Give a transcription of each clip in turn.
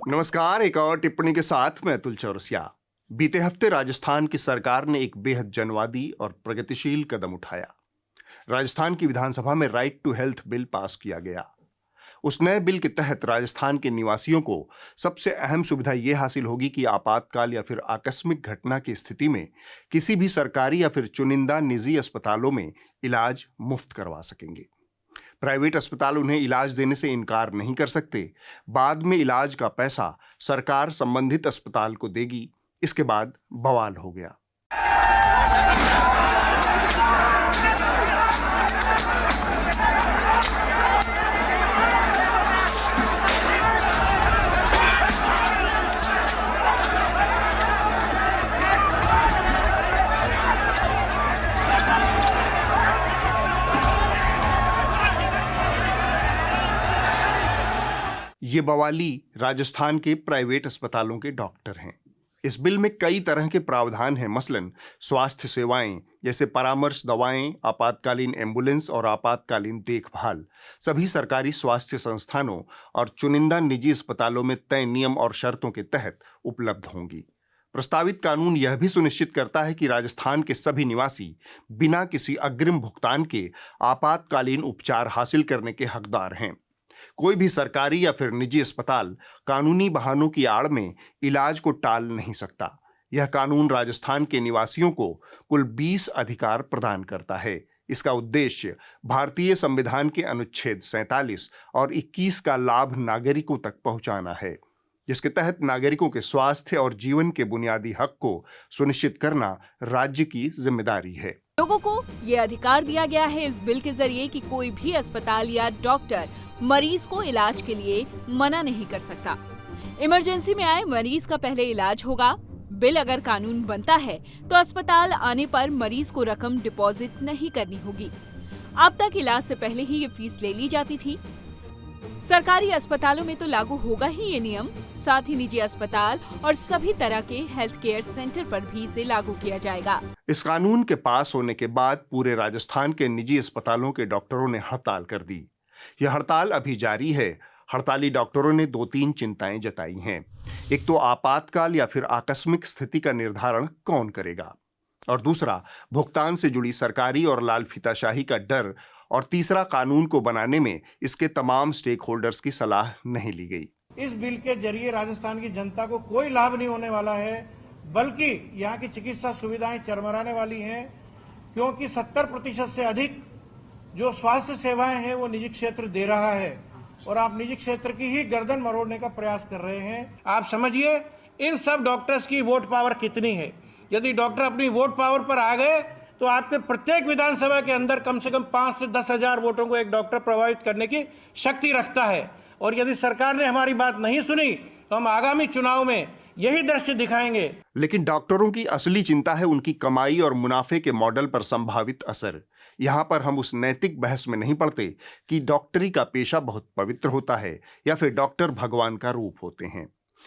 नमस्कार। एक और टिप्पणी के साथ मैं अतुल चौरसिया। बीते हफ्ते राजस्थान की सरकार ने एक बेहद जनवादी और प्रगतिशील कदम उठाया। राजस्थान की विधानसभा में right to health bill pass किया गया। उस नए बिल के तहत राजस्थान के निवासियों को सबसे अहम सुविधा यह हासिल होगी कि आपातकाल या फिर आकस्मिक घटना की स्थिति में किसी भी सरकारी या फिर चुनिंदा निजी अस्पतालों में इलाज मुफ्त करवा सकेंगे। प्राइवेट अस्पताल उन्हें इलाज देने से इनकार नहीं कर सकते। बाद में इलाज का पैसा सरकार संबंधित अस्पताल को देगी। इसके बाद बवाल हो गया। ये बवाली राजस्थान के प्राइवेट अस्पतालों के डॉक्टर हैं। इस बिल में कई तरह के प्रावधान हैं। मसलन स्वास्थ्य सेवाएं जैसे परामर्श, दवाएं, आपातकालीन एम्बुलेंस और आपातकालीन देखभाल सभी सरकारी स्वास्थ्य संस्थानों और चुनिंदा निजी अस्पतालों में तय नियम और शर्तों के तहत उपलब्ध होंगी। प्रस्तावित कानून यह भी सुनिश्चित करता है कि राजस्थान के सभी निवासी बिना किसी अग्रिम भुगतान के आपातकालीन उपचार हासिल करने के हकदार हैं। कोई भी सरकारी या फिर निजी अस्पताल कानूनी बहानों की आड़ में इलाज को टाल नहीं सकता। यह कानून राजस्थान के निवासियों को कुल 20 अधिकार प्रदान करता है। इसका उद्देश्य भारतीय संविधान के अनुच्छेद 47 और 21 का लाभ नागरिकों तक पहुंचाना है, जिसके तहत नागरिकों के स्वास्थ्य और जीवन के बुनियादी हक को सुनिश्चित करना राज्य की जिम्मेदारी है। लोगों को ये अधिकार दिया गया है इस बिल के जरिए कि कोई भी अस्पताल या डॉक्टर मरीज को इलाज के लिए मना नहीं कर सकता। इमरजेंसी में आए मरीज का पहले इलाज होगा। बिल अगर कानून बनता है तो अस्पताल आने पर मरीज को रकम डिपॉजिट नहीं करनी होगी। अब तक इलाज से पहले ही ये फीस ले ली जाती थी। सरकारी अस्पतालों में तो लागू होगा ही ये नियम, साथ ही निजी अस्पताल और सभी तरह के हेल्थ केयर सेंटर पर भी इसे लागू किया जाएगा। इस कानून के पास होने के बाद पूरे राजस्थान के निजी अस्पतालों के डॉक्टरों ने हड़ताल कर दी। यह हड़ताल अभी जारी है। हड़ताली डॉक्टरों ने 2-3 चिंताएं जताई हैं। एक तो आपातकाल या फिर आकस्मिक स्थिति का निर्धारण कौन करेगा, और दूसरा भुगतान से जुड़ी सरकारी और लाल फीताशाही का डर, और तीसरा कानून को बनाने में इसके तमाम स्टेक होल्डर्स की सलाह नहीं ली गई। इस बिल के जरिए राजस्थान की जनता को कोई लाभ नहीं होने वाला है, बल्कि यहाँ की चिकित्सा सुविधाएं चरमराने वाली हैं, क्योंकि 70% से अधिक जो स्वास्थ्य सेवाएं हैं वो निजी क्षेत्र दे रहा है और आप निजी क्षेत्र की ही गर्दन मरोड़ने का प्रयास कर रहे हैं। आप समझिए इन सब डॉक्टर्स की वोट पावर कितनी है। यदि डॉक्टर अपनी वोट पावर पर आ गए तो आपके प्रत्येक विधानसभा के अंदर कम से कम 5 से 10 हजार वोटों को एक डॉक्टर प्रभावित करने की शक्ति रखता है। और यदि सरकार ने हमारी बात नहीं सुनी तो हम आगामी चुनाव में यही दृश्य दिखाएंगे। लेकिन डॉक्टरों की असली चिंता है उनकी कमाई और मुनाफे के मॉडल पर संभावित असर। यहां पर हम उस नैतिक बहस में नहीं पड़ते कि डॉक्टरी का पेशा बहुत पवित्र होता है या फिर डॉक्टर भगवान का रूप होते हैं।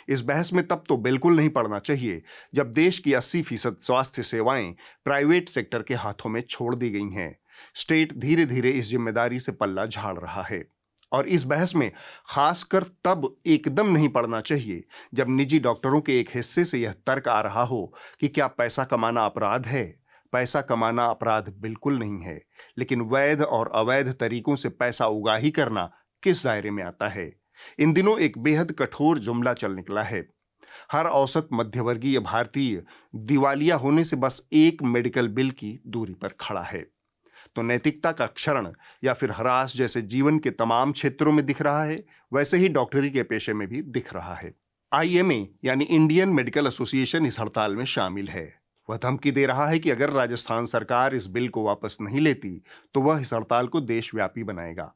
इस बहस में तब तो बिल्कुल नहीं पड़ना चाहिए जब देश की 80% स्वास्थ्य सेवाएं प्राइवेट सेक्टर के हाथों में छोड़ दी गई हैं। स्टेट धीरे धीरे इस जिम्मेदारी से पल्ला झाड़ रहा है। और इस बहस में खासकर तब एकदम नहीं पड़ना चाहिए जब निजी डॉक्टरों के एक हिस्से से यह तर्क आ रहा हो कि क्या पैसा कमाना अपराध है। पैसा कमाना अपराध बिल्कुल नहीं है, लेकिन वैध और अवैध तरीकों से पैसा उगाही करना किस दायरे में आता है। इन दिनों एक बेहद कठोर जुमला चल निकला है। हर औसत मध्यवर्गीय भारतीय दिवालिया होने से बस एक मेडिकल बिल की दूरी पर खड़ा है। तो नैतिकता का क्षरण या फिर हरास जैसे जीवन के तमाम क्षेत्रों में दिख रहा है, वैसे ही डॉक्टरी के पेशे में भी दिख रहा है। IMA यानी इंडियन मेडिकल एसोसिएशन इस हड़ताल में शामिल है। वह धमकी दे रहा है कि अगर राजस्थान सरकार इस बिल को वापस नहीं लेती तो वह इस हड़ताल को देशव्यापी बनाएगा।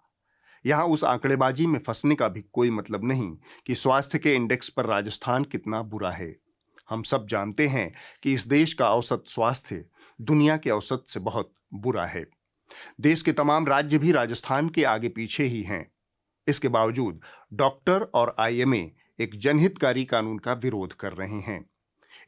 यहां उस आंकड़ेबाजी में फंसने का भी कोई मतलब नहीं कि स्वास्थ्य के इंडेक्स पर राजस्थान कितना बुरा है। हम सब जानते हैं कि इस देश का औसत स्वास्थ्य दुनिया के औसत से बहुत बुरा है। देश के तमाम राज्य भी राजस्थान के आगे पीछे ही हैं। इसके बावजूद डॉक्टर और IMA एक जनहितकारी कानून का विरोध कर रहे हैं।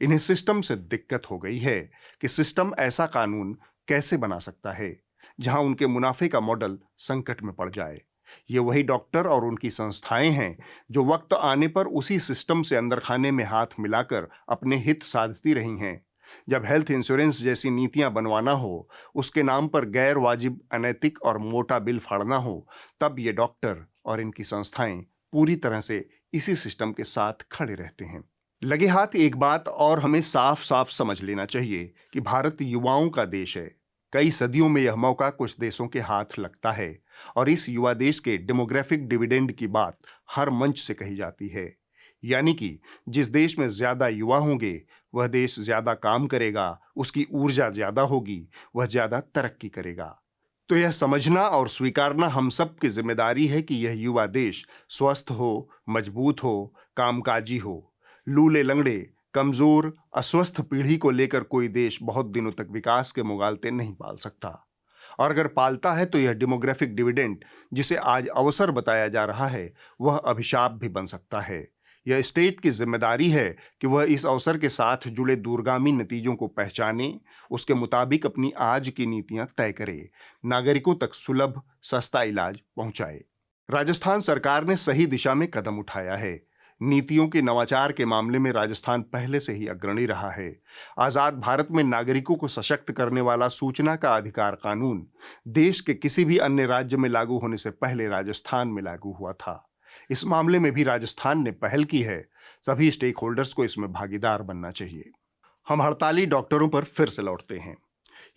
इन्हें सिस्टम से दिक्कत हो गई है कि सिस्टम ऐसा कानून कैसे बना सकता है जहां उनके मुनाफे का मॉडल संकट में पड़ जाए। ये वही डॉक्टर और उनकी संस्थाएं हैं जो वक्त आने पर उसी सिस्टम से अंदर खाने में हाथ मिलाकर अपने हित साधती रही हैं। जब हेल्थ इंश्योरेंस जैसी नीतियां बनवाना हो, उसके नाम पर गैर वाजिब, अनैतिक और मोटा बिल फाड़ना हो, तब ये डॉक्टर और इनकी संस्थाएं पूरी तरह से इसी सिस्टम के साथ खड़े रहते हैं। लगे हाथ एक बात और हमें साफ साफ समझ लेना चाहिए कि भारत युवाओं का देश है। कई सदियों में यह मौका कुछ देशों के हाथ लगता है और इस युवा देश के डेमोग्राफिक डिविडेंड की बात हर मंच से कही जाती है। यानी कि जिस देश में ज्यादा युवा होंगे वह देश ज्यादा काम करेगा, उसकी ऊर्जा ज्यादा होगी, वह ज्यादा तरक्की करेगा। तो यह समझना और स्वीकारना हम सब की जिम्मेदारी है कि यह युवा देश स्वस्थ हो, मजबूत हो, कामकाजी हो। लूले लंगड़े, कमजोर, अस्वस्थ पीढ़ी को लेकर कोई देश बहुत दिनों तक विकास के मुगालते नहीं पाल सकता, और अगर पालता है तो यह डेमोग्राफिक डिविडेंड जिसे आज अवसर बताया जा रहा है वह अभिशाप भी बन सकता है। यह स्टेट की जिम्मेदारी है कि वह इस अवसर के साथ जुड़े दूरगामी नतीजों को पहचाने, उसके मुताबिक अपनी आज की नीतियां तय करे, नागरिकों तक सुलभ सस्ता इलाज पहुंचाए। राजस्थान सरकार ने सही दिशा में कदम उठाया है। नीतियों के नवाचार के मामले में राजस्थान पहले से ही अग्रणी रहा है। आजाद भारत में नागरिकों को सशक्त करने वाला सूचना का अधिकार कानून देश के किसी भी अन्य राज्य में लागू होने से पहले राजस्थान में लागू हुआ था। इस मामले में भी राजस्थान ने पहल की है। सभी स्टेक होल्डर्स को इसमें भागीदार बनना चाहिए। हम हड़ताली डॉक्टरों पर फिर से लौटते हैं।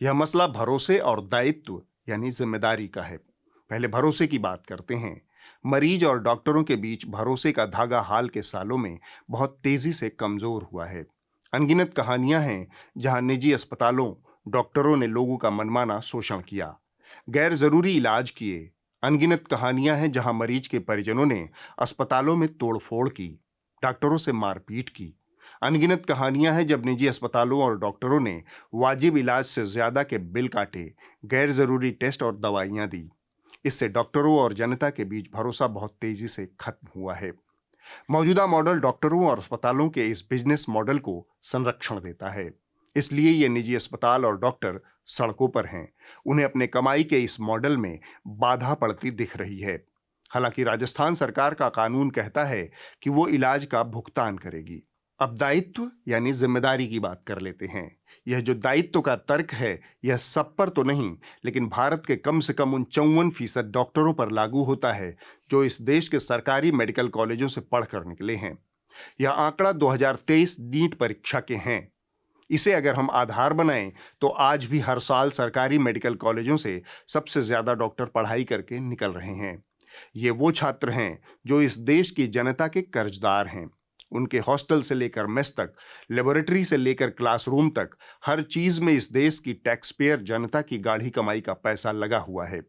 यह मसला भरोसे और दायित्व यानी जिम्मेदारी का है। पहले भरोसे की बात करते हैं। मरीज और डॉक्टरों के बीच भरोसे का धागा हाल के सालों में बहुत तेजी से कमजोर हुआ है। अनगिनत कहानियां हैं जहां निजी अस्पतालों डॉक्टरों ने लोगों का मनमाना शोषण किया, गैर जरूरी इलाज किए। अनगिनत कहानियां हैं जहां मरीज के परिजनों ने अस्पतालों में तोड़फोड़ की, डॉक्टरों से मारपीट की। अनगिनत कहानियां हैं जब निजी अस्पतालों और डॉक्टरों ने वाजिब इलाज से ज्यादा के बिल काटे, गैर जरूरी टेस्ट और दवाइयां दी। इससे डॉक्टरों और जनता के बीच भरोसा बहुत तेजी से खत्म हुआ है। मौजूदा मॉडल डॉक्टरों और अस्पतालों के इस बिजनेस मॉडल को संरक्षण देता है। इसलिए ये निजी अस्पताल और डॉक्टर सड़कों पर हैं। उन्हें अपने कमाई के इस मॉडल में बाधा पड़ती दिख रही है। हालांकि राजस्थान सरकार का कानून कहता है कि वो इलाज का भुगतान करेगी। अब दायित्व यानी जिम्मेदारी की बात कर लेते हैं। यह जो दायित्व का तर्क है यह सब पर तो नहीं, लेकिन भारत के कम से कम उन 54% डॉक्टरों पर लागू होता है जो इस देश के सरकारी मेडिकल कॉलेजों से पढ़कर निकले हैं। यह आंकड़ा 2023 नीट परीक्षा के हैं। इसे अगर हम आधार बनाएं तो आज भी हर साल सरकारी मेडिकल कॉलेजों से सबसे ज्यादा डॉक्टर पढ़ाई करके निकल रहे हैं। ये वो छात्र हैं जो इस देश की जनता के कर्जदार हैं। उनके हॉस्टल से लेकर मेस तक, लेबोरेटरी से लेकर क्लासरूम तक, हर चीज में इस देश की टैक्स पेयर जनता की गाढ़ी कमाई का पैसा लगा हुआ है।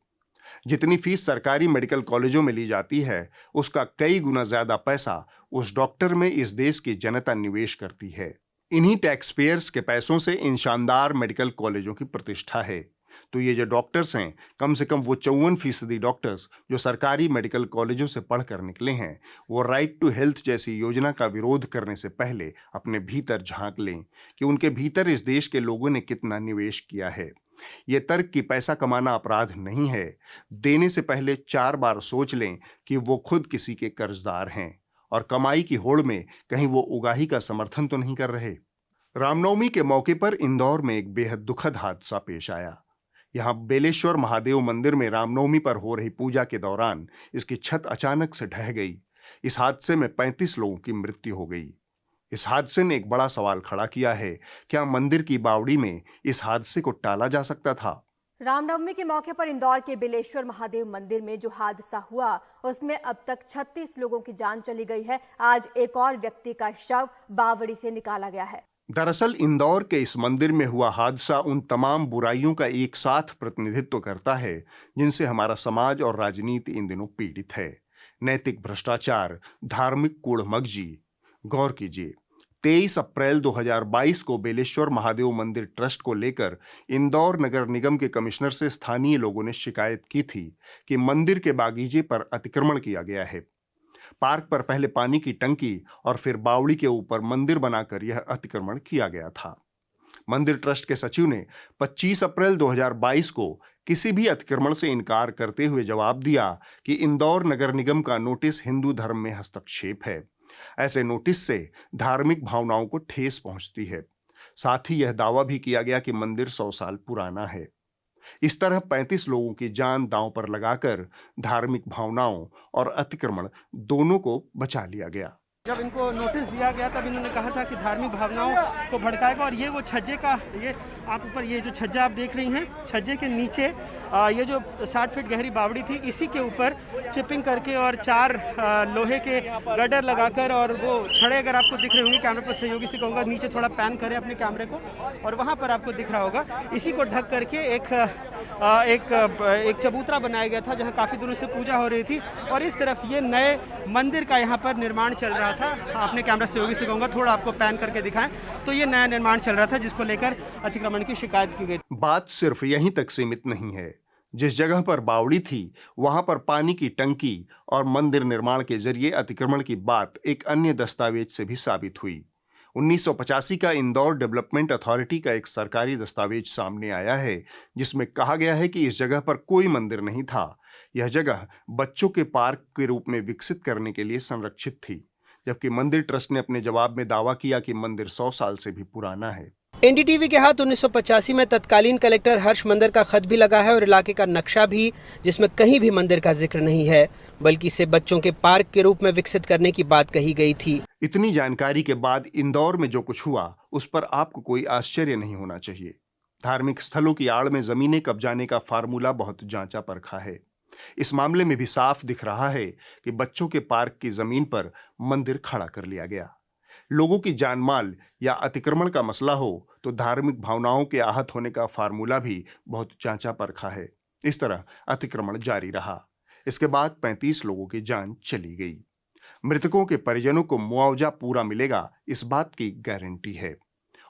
जितनी फीस सरकारी मेडिकल कॉलेजों में ली जाती है उसका कई गुना ज्यादा पैसा उस डॉक्टर में इस देश की जनता निवेश करती है। इन्हीं टैक्स पेयर्स के पैसों से इन शानदार मेडिकल कॉलेजों की प्रतिष्ठा है। तो ये जो डॉक्टर्स हैं, कम से कम वो 54% डॉक्टर्स जो सरकारी मेडिकल कॉलेजों से पढ़कर निकले हैं, वो राइट टू हेल्थ जैसी योजना का विरोध करने से पहले अपने भीतर झांक लें कि उनके भीतर इस देश के लोगों ने कितना निवेश किया है। ये तर्क कि पैसा कमाना अपराध नहीं है, देने से पहले 4 बार सोच लें कि वो खुद किसी के कर्जदार हैं और कमाई की होड़ में कहीं वो उगाही का समर्थन तो नहीं कर रहे। रामनवमी के मौके पर इंदौर में एक बेहद दुखद हादसा पेश आया। यहां बेलेश्वर महादेव मंदिर में रामनवमी पर हो रही पूजा के दौरान इसकी छत अचानक से ढह गई। इस हादसे में 35 लोगों की मृत्यु हो गई। इस हादसे ने एक बड़ा सवाल खड़ा किया है, क्या मंदिर की बावड़ी में इस हादसे को टाला जा सकता था? रामनवमी के मौके पर इंदौर के बेलेश्वर महादेव मंदिर में जो हादसा हुआ उसमें अब तक 36 लोगों की जान चली गई है। आज एक और व्यक्ति का शव बावड़ी से निकाला गया है। दरअसल इंदौर के इस मंदिर में हुआ हादसा उन तमाम बुराइयों का एक साथ प्रतिनिधित्व करता है जिनसे हमारा समाज और राजनीति इन दिनों पीड़ित है। नैतिक भ्रष्टाचार, धार्मिक कूड़मगजी। गौर कीजिए, 23 अप्रैल 2022 को बेलेश्वर महादेव मंदिर ट्रस्ट को लेकर इंदौर नगर निगम के कमिश्नर से स्थानीय लोगों ने शिकायत की थी कि मंदिर के बागीचे पर अतिक्रमण किया गया है। पार्क पर पहले पानी की टंकी और फिर बावड़ी के ऊपर मंदिर बनाकर यह अतिक्रमण किया गया था। मंदिर ट्रस्ट के सचिव ने 25 अप्रैल 2022 को किसी भी अतिक्रमण से इनकार करते हुए जवाब दिया कि इंदौर नगर निगम का नोटिस हिंदू धर्म में हस्तक्षेप है। ऐसे नोटिस से धार्मिक भावनाओं को ठेस पहुंचती है। साथ ही यह दावा भी किया गया कि मंदिर 100 साल पुराना है। इस तरह 35 लोगों की जान दांव पर लगाकर धार्मिक भावनाओं और अतिक्रमण दोनों को बचा लिया गया। जब इनको नोटिस दिया गया तब इन्होंने कहा था कि धार्मिक भावनाओं को भड़काएगा। और ये वो छज्जे का, ये आप ऊपर ये जो छज्जा आप देख रही हैं, छज्जे के नीचे ये जो 60 फीट गहरी बावड़ी थी, इसी के ऊपर चिपिंग करके और 4 लोहे के गर्डर लगाकर, और वो छड़े अगर आपको दिख रहे होंगे, कैमरे पर सहयोगी से कहूँगा नीचे थोड़ा पैन करें अपने कैमरे को, और वहाँ पर आपको दिख रहा होगा, इसी को ढक करके एक चबूतरा बनाया गया था जहाँ काफ़ी दिनों से पूजा हो रही थी। और इस तरफ ये नए मंदिर का यहाँ पर निर्माण चल रहा था। अपने कैमरा सहयोगी से कहूँगा थोड़ा आपको पैन करके दिखाएं, तो ये नया निर्माण चल रहा था जिसको लेकर अतिक्रमण की शिकायत की गई। बात सिर्फ यहीं तक सीमित नहीं है। जिस जगह पर बावड़ी थी वहां पर पानी की टंकी और मंदिर निर्माण के जरिए अतिक्रमण की बात एक अन्य दस्तावेज से भी साबित हुई। 1985 का इंदौर डेवलपमेंट अथॉरिटी का एक सरकारी दस्तावेज सामने आया है जिसमें कहा गया है कि इस जगह पर कोई मंदिर नहीं था। यह जगह बच्चों के पार्क के रूप में विकसित करने के लिए संरक्षित थी, जबकि मंदिर ट्रस्ट ने अपने जवाब में दावा किया कि मंदिर 100 साल से भी पुराना है। एनडीटीवी के हाथ 1985 में तत्कालीन कलेक्टर हर्ष मंदिर का खत भी लगा है और इलाके का नक्शा भी, जिसमें कहीं भी मंदिर का जिक्र नहीं है, बल्कि इसे बच्चों के पार्क के रूप में विकसित करने की बात कही गई थी। इतनी जानकारी के बाद इंदौर में जो कुछ हुआ उस पर आपको कोई आश्चर्य नहीं होना चाहिए। धार्मिक स्थलों की आड़ में जमीनें कब्जाने का फार्मूला बहुत जांचा परखा है। इस मामले में भी साफ दिख रहा है कि बच्चों के पार्क की जमीन पर मंदिर खड़ा कर लिया गया। लोगों की जानमाल या अतिक्रमण का मसला हो तो धार्मिक भावनाओं के आहत होने का फार्मूला भी बहुत जांचा परखा है। इस तरह अतिक्रमण जारी रहा। इसके बाद 35 लोगों की जान चली गई। मृतकों के परिजनों को मुआवजा पूरा मिलेगा, इस बात की गारंटी है।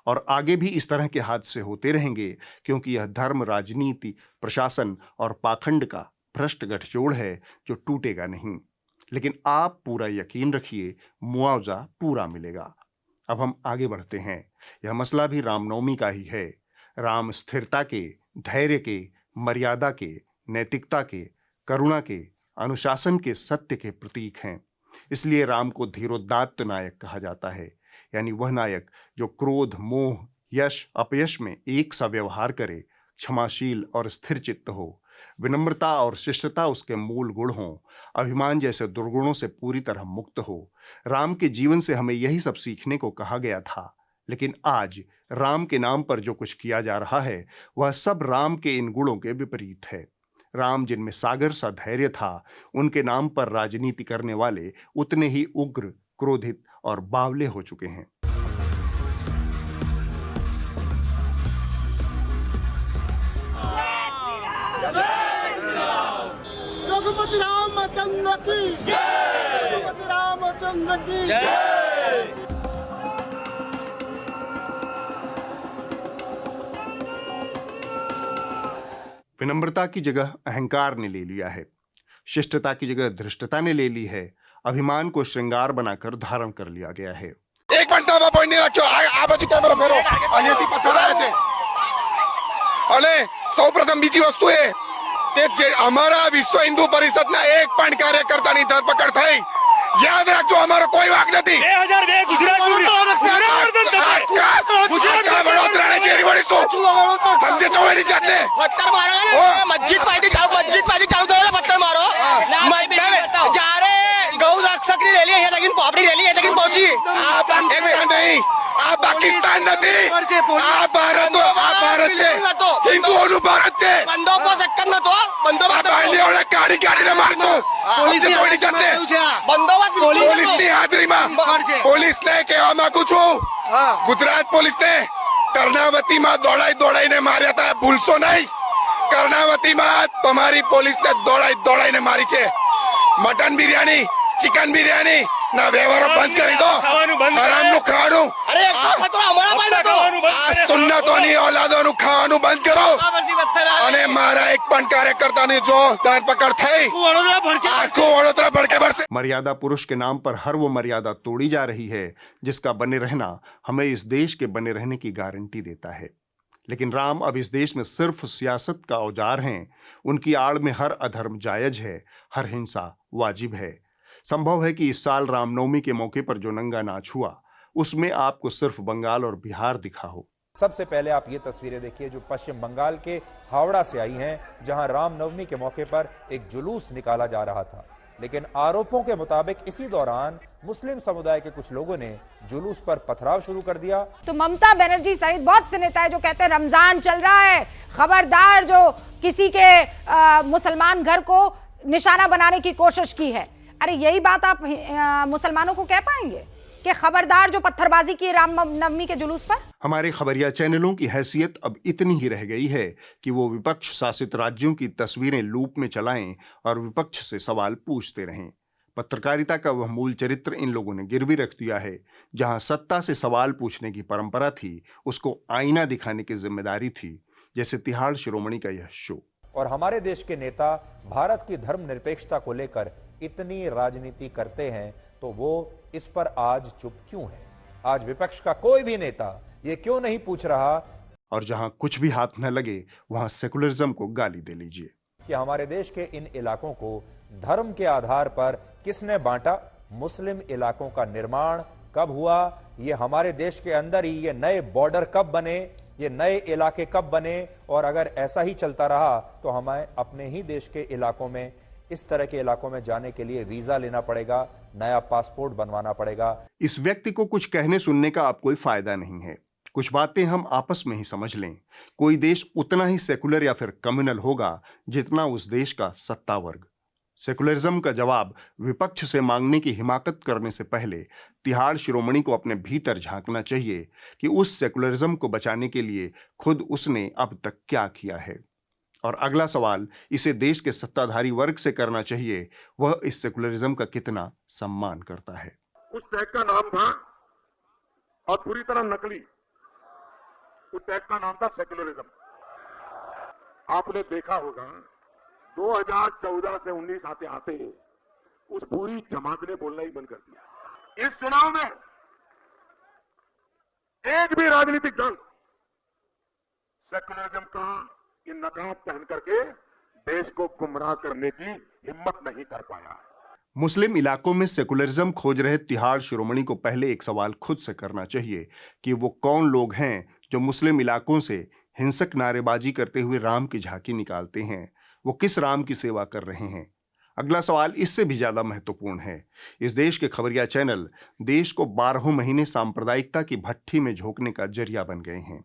और आगे भी इस तरह के हादसे होते रहेंगे, क्योंकि यह धर्म, राजनीति, प्रशासन और पाखंड का भ्रष्ट गठजोड़ है जो टूटेगा नहीं। लेकिन आप पूरा यकीन रखिए, मुआवजा पूरा मिलेगा। अब हम आगे बढ़ते हैं। यह मसला भी रामनवमी का ही है। राम स्थिरता के, धैर्य के, मर्यादा के, नैतिकता के, करुणा के, अनुशासन के, सत्य के प्रतीक हैं। इसलिए राम को धीरोदात्त नायक कहा जाता है, यानी वह नायक जो क्रोध, मोह, यश, अपयश में एक सा व्यवहार करे, क्षमाशील और स्थिर चित्त हो, विनम्रता और शिष्टता उसके मूल गुण हों, अभिमान जैसे दुर्गुणों से पूरी तरह मुक्त हो। राम के जीवन से हमें यही सब सीखने को कहा गया था। लेकिन आज राम के नाम पर जो कुछ किया जा रहा है वह सब राम के इन गुणों के विपरीत है। राम जिनमें सागर सा धैर्य था, उनके नाम पर राजनीति करने वाले उतने ही उग्र, क्रोधित और बावले हो चुके हैं। रघुपति रामचंद्र की जय। रघुपति रामचंद्र की जय। विनम्रता की जगह अहंकार ने ले लिया है, शिष्टता की जगह धृष्टता ने ले ली है, अभिमान को श्रृंगार बनाकर धारण कर लिया गया है। एक मिनिट पॉइंट नहीं रखो, आ बाजू कॅमेरा फेरो आणि ती पत्थराचे અને સૌપ્રથમ બીજી વસ્તુ એ કે જે અમારા વિશ્વ હિન્દુ પરિષદના એક પણ કાર્યકર્તાની ધરપકડ થઈ, યાદ રાખજો અમારો કોઈ વાંક નથી। 2002 ગુજરાત વડોદરાને ઘેરી વળીશું ધંધે ચોવેલી જાતને પથ્થર મારો, મસ્જિદ પાર્ટી ચાલુ તો પથ્થર મારો। જ્યારે ગૌ રક્ષકની રેલી અહીંયા લગીન પોપડી રેલી અહીંયા લગીન પહોંચી, આ નહીં, આ પાકિસ્તાન નથી, આ ભારત છે, હિન્દુઓનું ભારત છે। બંદોબસ્ત એક જ નતો, બંદોબસ્ત બાંડીઓને કાઢીને મારશો પોલીસની ચોવેલી જાતને, બંદોબસ્ત પોલીસની હાજરીમાં। પોલીસને કહેવા માંગુ છું, ગુજરાત પોલીસને કર્ણાવતીમાં દોડાઈને માર્યા હતા, ભૂલશો નહીં। કર્ણાવતીમાં તમારી પોલીસને દોડાઈને મારી છે। મટન બિરયાની, ચિકન બિરયાની, ના વ્યવહારો બંધ કરી દો હરામનું ખાવાનું અરે અમારા આ સુન્નતોની औलादोનું ખાવાનું બંધ કરો અને મારા એક પણ કાર્યકર્તાની જો ધરપકડ થઈ આખું વડોદરા ભડકે ભરશે। मर्यादा पुरुष के नाम पर हर वो मर्यादा तोड़ी जा रही है जिसका बने रहना हमें इस देश के बने रहने की गारंटी देता है। लेकिन राम अब इस देश में सिर्फ सियासत का औजार हैं। उनकी आड़ में हर अधर्म जायज है, हर हिंसा वाजिब है। संभव है कि इस साल रामनवमी के मौके पर जो नंगा नाच हुआ उसमें आपको सिर्फ बंगाल और बिहार दिखा हो। सबसे पहले आप ये तस्वीरें देखिए जो पश्चिम बंगाल के हावड़ा से आई हैं, जहां रामनवमी के मौके पर एक जुलूस निकाला जा रहा था। लेकिन आरोपों के मुताबिक इसी दौरान मुस्लिम समुदाय के कुछ लोगों ने जुलूस पर पथराव शुरू कर दिया। तो ममता बनर्जी सहित बहुत से नेता है जो कहते हैं रमजान चल रहा है, खबरदार जो किसी के मुसलमान घर को निशाना बनाने की कोशिश की है। अरे यही बात आप मुसलमानों को कह पाएंगे कि खबरदार जो पत्थरबाजी की रामनवमी के जुलूस पर? हमारे खबरिया चैनलों की हैसियत अब इतनी ही रह गई है कि वो विपक्ष शासित राज्यों की तस्वीरें लूप में चलाएं और विपक्ष से सवाल पूछते रहें। पत्रकारिता का वह मूल चरित्र इन लोगों ने गिरवी रख दिया है। जहां सत्ता से सवाल पूछने की परंपरा थी, उसको आईना दिखाने की जिम्मेदारी थी, जैसे तिहाड़ शिरोमणि का यह शो। और हमारे देश के नेता भारत की धर्मनिरपेक्षता को लेकर इतनी राजनीति करते हैं, तो वो इस पर आज चुप क्यों है? आज विपक्ष का कोई भी नेता ये क्यों नहीं पूछ रहा? और जहां कुछ भी हाथ न लगे वहां सेकुलरिज्म को गाली दे लीजिए कि हमारे देश के इन इलाकों को धर्म के आधार पर किसने बांटा? मुस्लिम इलाकों का निर्माण कब हुआ? ये हमारे देश के अंदर ही ये नए बॉर्डर कब बने? ये नए इलाके कब बने? और अगर ऐसा ही चलता रहा तो हमें अपने ही देश के इलाकों में, इस तरह के इलाकों में जाने के लिए वीजा लेना पड़ेगा, नया पासपोर्ट बनवाना पड़ेगा। इस व्यक्ति को कुछ कहने सुनने का अब कोई फायदा नहीं है। कुछ बातें हम आपस में ही समझ लें। कोई देश उतना ही सेकुलर या फिर कम्युनल होगा जितना उस देश का सत्ता वर्ग। सेकुलरिज्म का जवाब विपक्ष से मांगने की हिमाकत करने से पहले तिहाड़ शिरोमणि को अपने भीतर झांकना चाहिए कि उस सेकुलरिज्म को बचाने के लिए खुद उसने अब तक क्या किया है। और अगला सवाल इसे देश के सत्ताधारी वर्ग से करना चाहिए, वह इस सेकुलरिज्म का कितना सम्मान करता है। उस टैग का नाम था, और पूरी तरह नकली, उस टैग का नाम था सेकुलरिज्म। आपने देखा होगा 2014 से 19 आते आते उस पूरी जमात ने बोलना ही बंद कर दिया। इस चुनाव में एक भी राजनीतिक दल सेकुलरिज्म का ये नकाब पहन करके देश को गुमराह करने की हिम्मत नहीं कर पाया। मुस्लिम इलाकों में सेकुलरिज्म खोज रहे तिहाड़ शिरोमणि को पहले एक सवाल खुद से करना चाहिए कि वो कौन लोग हैं जो मुस्लिम इलाकों से हिंसक नारेबाजी करते हुए राम की झांकी निकालते हैं। वो किस राम की सेवा कर रहे हैं? अगला सवाल इससे भी ज्यादा महत्वपूर्ण है। इस देश के खबरिया चैनल देश को 12 महीने सांप्रदायिकता की भट्ठी में झोंकने का जरिया बन गए हैं।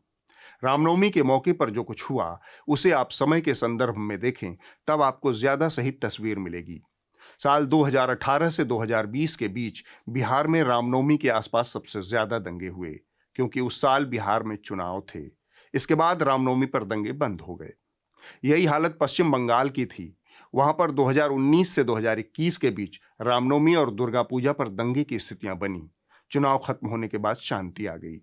रामनवमी के मौके पर जो कुछ हुआ उसे आप समय के संदर्भ में देखें, तब आपको ज्यादा सही तस्वीर मिलेगी। साल 2018 से 2020 के बीच बिहार में रामनवमी के आसपास सबसे ज्यादा दंगे हुए, क्योंकि उस साल बिहार में चुनाव थे। इसके बाद रामनवमी पर दंगे बंद हो गए। यही हालत पश्चिम बंगाल की थी। वहां पर 2019 से 2021 के बीच रामनवमी और दुर्गा पूजा पर दंगे की स्थितियां बनी। चुनाव खत्म होने के बाद शांति आ गई।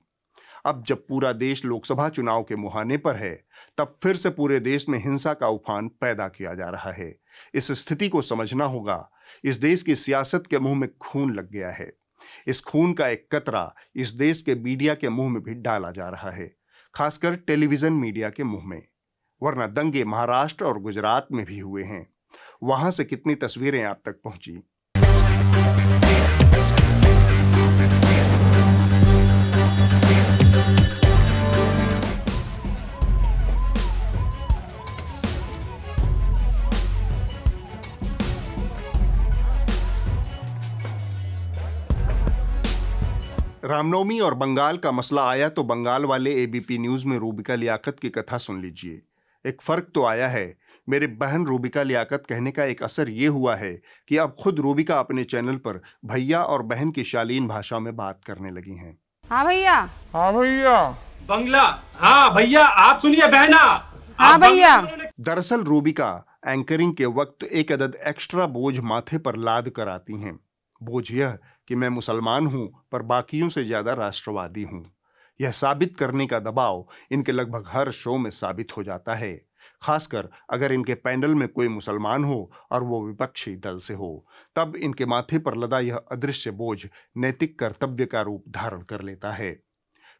अब जब पूरा देश लोकसभा चुनाव के मुहाने पर है, तब फिर से पूरे देश में हिंसा का उफान पैदा किया जा रहा है। इस स्थिति को समझना होगा। इस देश की सियासत के मुंह में खून लग गया है। इस खून का एक कतरा इस देश के मीडिया के मुंह में भी डाला जा रहा है, खासकर टेलीविजन मीडिया के मुंह में। वरना दंगे महाराष्ट्र और गुजरात में भी हुए हैं। वहां से कितनी तस्वीरें आप तक पहुंची? रामनवमी और बंगाल का मसला आया तो बंगाल वाले एबीपी न्यूज में रूबिका लियाकत की कथा सुन लीजिए। एक फर्क तो आया है। मेरे बहन रूबिका लियाकत कहने का एक असर ये हुआ है कि अब खुद रूबिका अपने चैनल पर भैया और बहन की शालीन भाषा में बात करने लगी हैं। हाँ भैया। हाँ भैया। बंगला। हाँ भैया, आप सुनिए बहना। हाँ भैया। दरअसल रूबिका एंकरिंग के वक्त एक अदद एक्स्ट्रा बोझ माथे पर लाद कर आती हैं। बोझ यह कि मैं मुसलमान हूं पर बाकियों से ज्यादा राष्ट्रवादी हूं। यह साबित करने का दबाव इनके लगभग हर शो में साबित हो जाता है, खासकर अगर इनके पैनल में कोई मुसलमान हो और वो विपक्षी दल से हो। तब इनके माथे पर लदा यह अदृश्य बोझ नैतिक कर्तव्य का रूप धारण कर लेता है।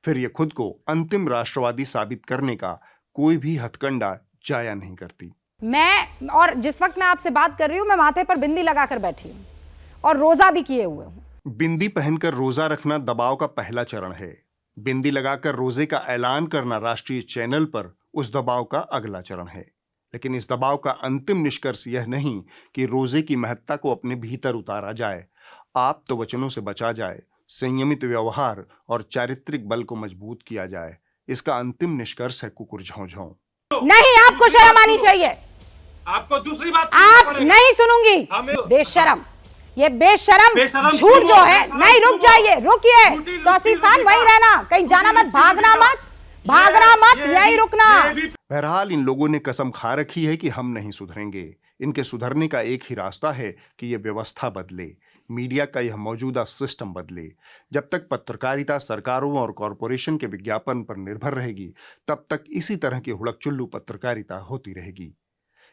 फिर ये खुद को अंतिम राष्ट्रवादी साबित करने का कोई भी हथकंडा जाया नहीं करती। मैं और जिस वक्त मैं आपसे बात कर रही हूं, मैं माथे पर बिंदी लगाकर बैठी हूं और रोजा भी किए हुए हूं। बिंदी पहनकर रोजा रखना दबाव का पहला चरण है। बिंदी लगाकर रोजे का ऐलान करना राष्ट्रीय चैनल पर उस दबाव का अगला चरण है। लेकिन इस दबाव का अंतिम निष्कर्ष यह नहीं कि रोजे की महत्ता को अपने भीतर उतारा जाए, आप तो वचनों से बचा जाए, संयमित व्यवहार और चारित्रिक बल को मजबूत किया जाए। इसका अंतिम निष्कर्ष है कुकुर झौं-झौं। नहीं, आपको शर्म आनी चाहिए। आपको दूसरी बात आप नहीं सुनूंगी। बेशरम, ये बेशरम झूठ जो है। नहीं, रुक जाइए, रुकिए। तौसीफ खान वहीं रहना, कहीं जाना मत, भागना मत, यहीं रुकना। बहरहाल इन लोगों ने कसम खा रखी है कि हम नहीं सुधरेंगे। इनके सुधरने का एक ही रास्ता है कि ये व्यवस्था बदले, मीडिया का यह मौजूदा सिस्टम बदले। जब तक पत्रकारिता सरकारों और कॉरपोरेशन के विज्ञापन पर निर्भर रहेगी, तब तक इसी तरह की हुड़कचुल्लू पत्रकारिता होती रहेगी।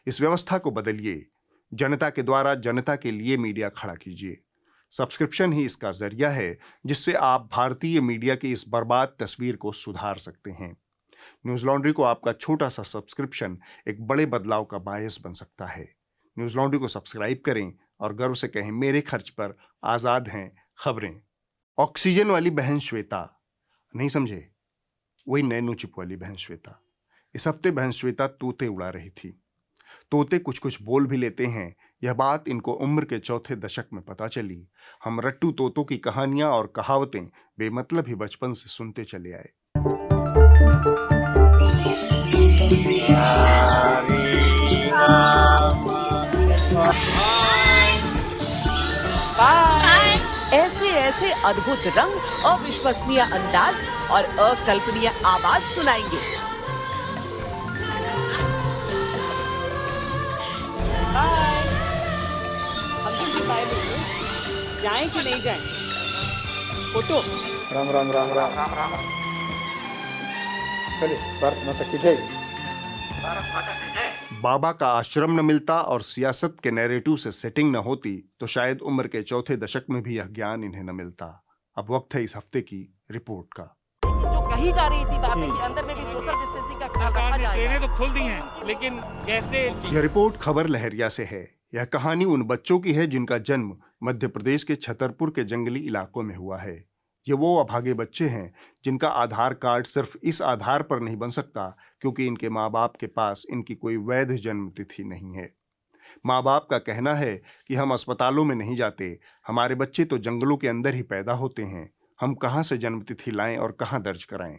इस व्यवस्था को बदलिए, जनता के द्वारा जनता के लिए मीडिया खड़ा कीजिए। सब्सक्रिप्शन ही इसका जरिया है जिससे आप भारतीय मीडिया की इस बर्बाद तस्वीर को सुधार सकते हैं। न्यूज लॉन्ड्री को आपका छोटा सा सब्सक्रिप्शन एक बड़े बदलाव का बायस बन सकता है। न्यूज लॉन्ड्री को सब्सक्राइब करें और गर्व से कहें, मेरे खर्च पर आजाद हैं खबरें। ऑक्सीजन वाली बहन श्वेता, नहीं समझे? वही नैनो चिप वाली बहन श्वेता। इस हफ्ते बहन श्वेता तोते उड़ा रही थी। तोते कुछ कुछ बोल भी लेते हैं, यह बात इनको उम्र के चौथे दशक में पता चली। हम रट्टू तोतों की कहानियां और कहावतें बेमतलब ही बचपन से सुनते चले आए। ऐसे अद्भुत रंग, अविश्वसनीय अंदाज और अकल्पनीय आवाज सुनाएंगे। हमसे बाय बोलो, जाएं कि नहीं जाएं? फोटो। राम राम राम राम राम राम। चलिए, भारत माता की जय। बाबा का आश्रम न मिलता और सियासत के नैरेटिव से सेटिंग न होती तो शायद उम्र के चौथे दशक में भी यह ज्ञान इन्हें न मिलता। अब वक्त है इस हफ्ते की रिपोर्ट का। जो कही जा रही थी बातें कि अंदर में भी सोशल डिस्टेंसिंग का ख्याल रखा जाएगा। ट्रेनें तो खुल दी हैं, लेकिन कैसे? यह रिपोर्ट खबर लहरिया से है। यह कहानी उन बच्चों की है जिनका जन्म मध्य प्रदेश के छतरपुर के जंगली इलाकों में हुआ है। ये वो अभागे बच्चे हैं जिनका आधार कार्ड सिर्फ इस आधार पर नहीं बन सकता क्योंकि इनके माँ बाप के पास इनकी कोई वैध जन्म तिथि नहीं है। माँ बाप का कहना है कि हम अस्पतालों में नहीं जाते, हमारे बच्चे तो जंगलों के अंदर ही पैदा होते हैं, हम कहाँ से जन्म तिथि लाएं और कहाँ दर्ज कराएं।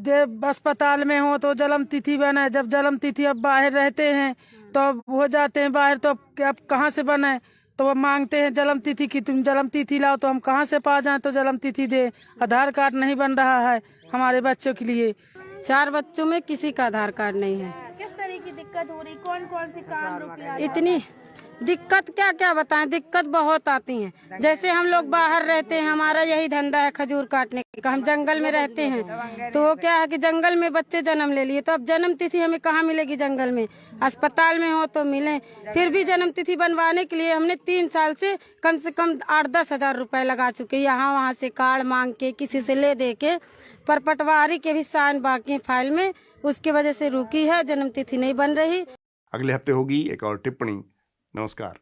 जब अस्पताल में हो तो जन्म तिथि बने, जब जन्म तिथि अब बाहर रहते हैं तो हो जाते हैं बाहर, तो अब कहाँ से बने? तो वो मांगते हैं जन्म तिथि की, तुम जन्म तिथि लाओ, तो हम कहाँ से पा जाएं तो जन्म तिथि दे। आधार कार्ड नहीं बन रहा है हमारे बच्चों के लिए। 4 बच्चों में किसी का आधार कार्ड नहीं है। किस तरह की दिक्कत हो रही, कौन कौन सी काम रुक? इतनी दिक्कत क्या बताएं, दिक्कत बहुत आती हैं। जैसे हम लोग बाहर रहते हैं, हमारा यही धंधा है खजूर काटने का, हम जंगल में रहते हैं, तो वो क्या है कि जंगल में बच्चे जन्म ले लिए, तो अब जन्म तिथि हमें कहाँ मिलेगी जंगल में? अस्पताल में हो तो मिले। फिर भी जन्म तिथि बनवाने के लिए हमने 3 साल से कम 8-10 हजार रुपए लगा चुके, यहाँ वहाँ से कार्ड मांग के, किसी से ले दे के, पर पटवारी के भी साइन बाकी है फाइल में, उसकी वजह से रुकी है, जन्म तिथि नहीं बन रही। अगले हफ्ते होगी एक और टिप्पणी। नमस्कार।